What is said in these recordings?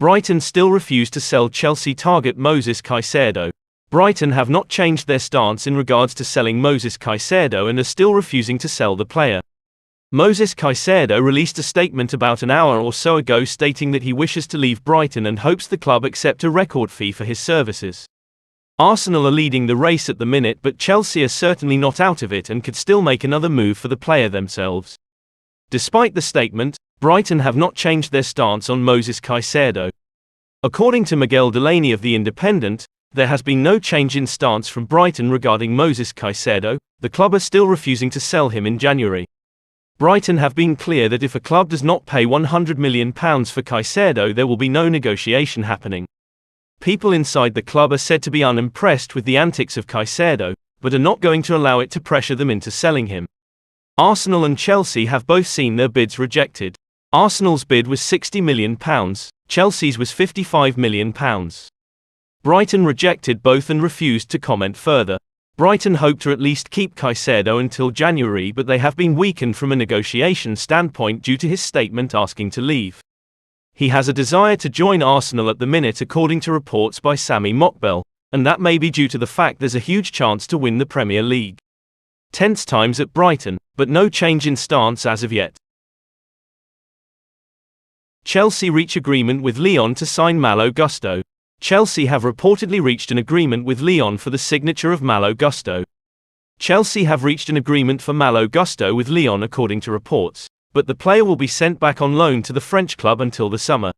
Brighton still refuse to sell Chelsea target Moises Caicedo. Brighton have not changed their stance in regards to selling Moises Caicedo and are still refusing to sell the player. Moises Caicedo released a statement about an hour or so ago stating that he wishes to leave Brighton and hopes the club accept a record fee for his services. Arsenal are leading the race at the minute, but Chelsea are certainly not out of it and could still make another move for the player themselves. Despite the statement, Brighton have not changed their stance on Moises Caicedo. According to Miguel Delaney of The Independent, there has been no change in stance from Brighton regarding Moises Caicedo. The club are still refusing to sell him in January. Brighton have been clear that if a club does not pay £100 million for Caicedo, there will be no negotiation happening. People inside the club are said to be unimpressed with the antics of Caicedo, but are not going to allow it to pressure them into selling him. Arsenal and Chelsea have both seen their bids rejected. Arsenal's bid was £60 million, Chelsea's was £55 million. Brighton rejected both and refused to comment further. Brighton hope to at least keep Caicedo until January, but they have been weakened from a negotiation standpoint due to his statement asking to leave. He has a desire to join Arsenal at the minute, according to reports by Sami Mokbel, and that may be due to the fact there's a huge chance to win the Premier League. Tense times at Brighton, but no change in stance as of yet. Chelsea reach agreement with Lyon to sign Malo. Chelsea have reportedly reached an agreement with Lyon for the signature of Malo. Chelsea have reached an agreement for Malo with Lyon according to reports, but the player will be sent back on loan to the French club until the summer.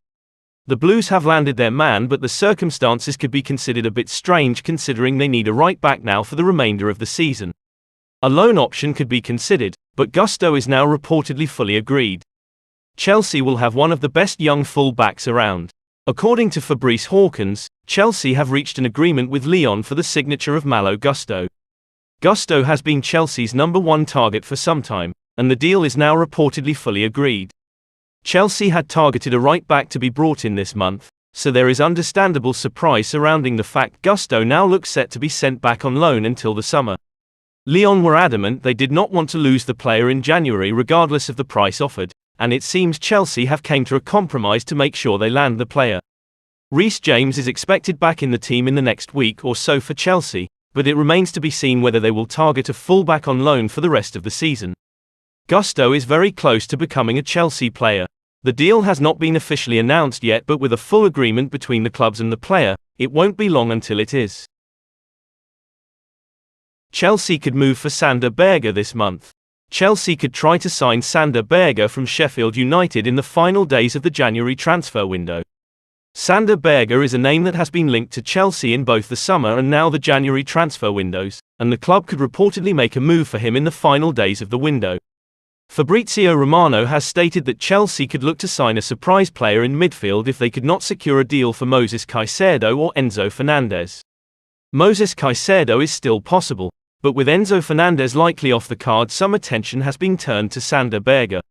The Blues have landed their man, but the circumstances could be considered a bit strange considering they need a right back now for the remainder of the season. A loan option could be considered, but Gusto is now reportedly fully agreed. Chelsea will have one of the best young full-backs around. According to Fabrice Hawkins, Chelsea have reached an agreement with Lyon for the signature of Malo. Gusto has been Chelsea's #1 target for some time, and the deal is now reportedly fully agreed. Chelsea had targeted a right-back to be brought in this month, so there is understandable surprise surrounding the fact Gusto now looks set to be sent back on loan until the summer. Lyon were adamant they did not want to lose the player in January regardless of the price offered, and it seems Chelsea have come to a compromise to make sure they land the player. Reece James is expected back in the team in the next week or so for Chelsea, but it remains to be seen whether they will target a fullback on loan for the rest of the season. Gusto is very close to becoming a Chelsea player. The deal has not been officially announced yet, but with a full agreement between the clubs and the player, it won't be long until it is. Chelsea could move for Sander Berger this month. Chelsea could try to sign Sander Berger from Sheffield United in the final days of the January transfer window. Sander Berger is a name that has been linked to Chelsea in both the summer and now the January transfer windows, and the club could reportedly make a move for him in the final days of the window. Fabrizio Romano has stated that Chelsea could look to sign a surprise player in midfield if they could not secure a deal for Moises Caicedo or Enzo Fernandez. Moises Caicedo is still possible, but with Enzo Fernandez likely off the card, some attention has been turned to Sander Berger.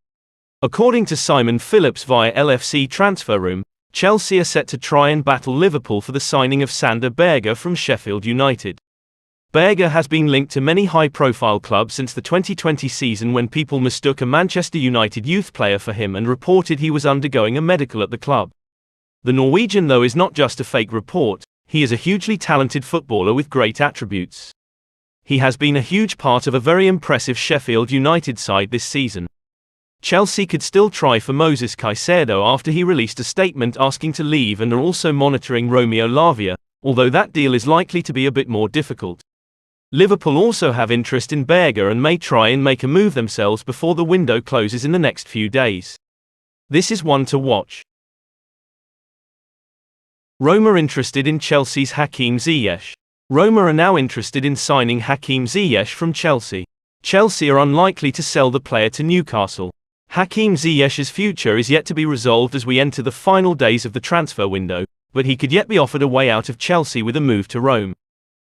According to Simon Phillips via LFC Transfer Room, Chelsea are set to try and battle Liverpool for the signing of Sander Berger from Sheffield United. Berger has been linked to many high-profile clubs since the 2020 season when people mistook a Manchester United youth player for him and reported he was undergoing a medical at the club. The Norwegian, though, is not just a fake report, he is a hugely talented footballer with great attributes. He has been a huge part of a very impressive Sheffield United side this season. Chelsea could still try for Moises Caicedo after he released a statement asking to leave, and are also monitoring Romeo Lavia, although that deal is likely to be a bit more difficult. Liverpool also have interest in Berger and may try and make a move themselves before the window closes in the next few days. This is one to watch. Roma interested in Chelsea's Hakim Ziyesh. Roma are now interested in signing Hakim Ziyesh from Chelsea. Chelsea are unlikely to sell the player to Newcastle. Hakim Ziyech's future is yet to be resolved as we enter the final days of the transfer window, but he could yet be offered a way out of Chelsea with a move to Rome.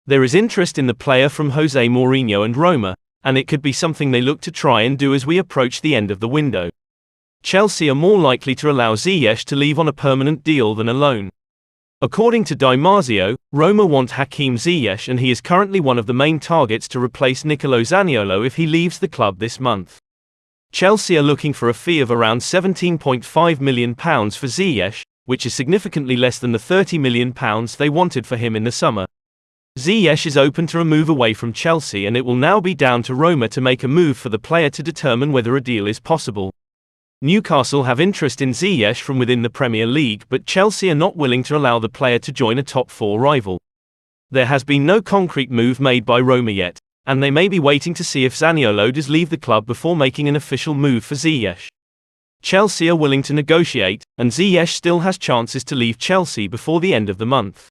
There is interest in the player from Jose Mourinho and Roma, and it could be something they look to try and do as we approach the end of the window. Chelsea are more likely to allow Ziyesh to leave on a permanent deal than a loan. According to Di Marzio, Roma want Hakim Ziyech, and he is currently one of the main targets to replace Nicolo Zaniolo if he leaves the club this month. Chelsea are looking for a fee of around £17.5 million for Ziyech, which is significantly less than the £30 million they wanted for him in the summer. Ziyesh is open to a move away from Chelsea, and it will now be down to Roma to make a move for the player to determine whether a deal is possible. Newcastle have interest in Ziyesh from within the Premier League, but Chelsea are not willing to allow the player to join a top 4 rival. There has been no concrete move made by Roma yet, and they may be waiting to see if Zaniolo does leave the club before making an official move for Ziyesh. Chelsea are willing to negotiate, and Ziyesh still has chances to leave Chelsea before the end of the month.